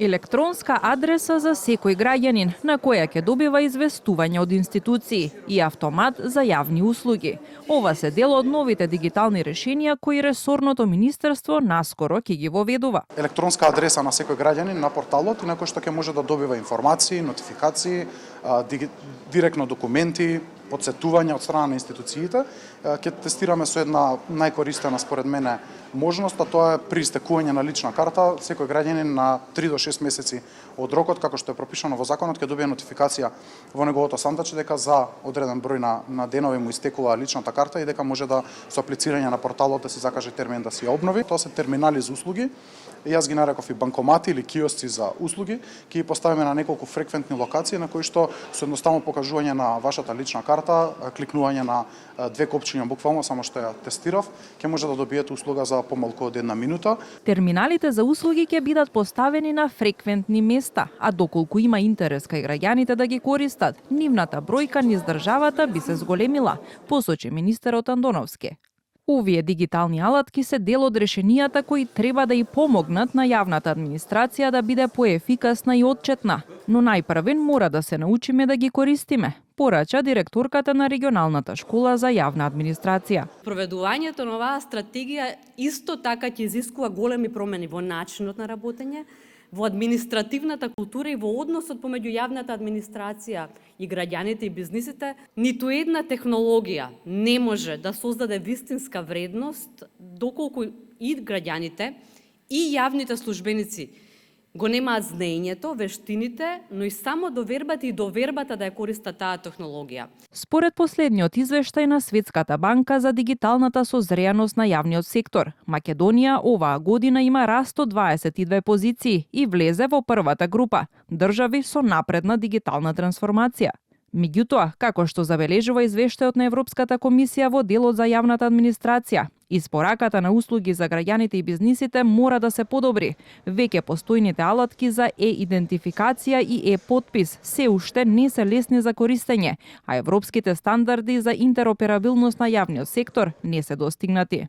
Електронска адреса за секој граѓанин на која ќе добива известување од институции и автомат за јавни услуги. Ова се дел од новите дигитални решенија кои ресорното министерство наскоро ќе ги воведува. Електронска адреса на секој граѓанин на порталот и на кој што ќе може да добива информации, нотификации, директно документи, подсетувања од страна на институциите. Ќе тестираме со една најкористена според мене можност, а тоа е при истекување на лична карта, секој граѓанин на 3 до 6 месеци од рокот, како што е пропишано во законот, ќе добие нотификација во неговото сандаче дека за одреден број на денови му истекува личната карта и дека може да со аплицирање на порталот да си закаже термин да си ја обнови. Тоа се терминали за услуги. Јас ги нареков и банкомати или киосци за услуги, ќе ги поставиме на неколку фреквентни локации на кои што со едноставно покажување на вашата лична карта, кликнување на две копчиња буквално, само што ја тестирав, ќе може да добиете услуга за помалку од една минута. Терминалите за услуги ќе бидат поставени на фреквентни места, а доколку има интерес кај граѓаните да ги користат, нивната бројка низ државата би се зголемила, посочи министерот Андоновски. Овие дигитални алатки се дел од решенијата кои треба да и помогнат на јавната администрација да биде поефикасна и отчетна, но најпрвен мора да се научиме да ги користиме, порача директорката на регионалната школа за јавна администрација. Проведувањето на оваа стратегија исто така ќе изискува големи промени во начинот на работење, во административната култура и во односот помеѓу јавната администрација и граѓаните и бизнисите. Ниту една технологија не може да создаде вистинска вредност доколку и граѓаните и јавните службеници го немаат знаењето, вештините, но и само довербата и довербата да ја користат таа технологија. Според последниот извештај на Светската банка за дигиталната созреаност на јавниот сектор, Македонија оваа година има раст од 22 позиции и влезе во првата група држави со напредна дигитална трансформација. Меѓутоа, како што забележува извештајот на Европската комисија во делот за јавната администрација, испораката на услуги за граѓаните и бизнисите мора да се подобри. Веќе постојните алатки за е-идентификација и е-подпис се уште не се лесни за користење, а европските стандарди за интероперабилност на јавниот сектор не се достигнати.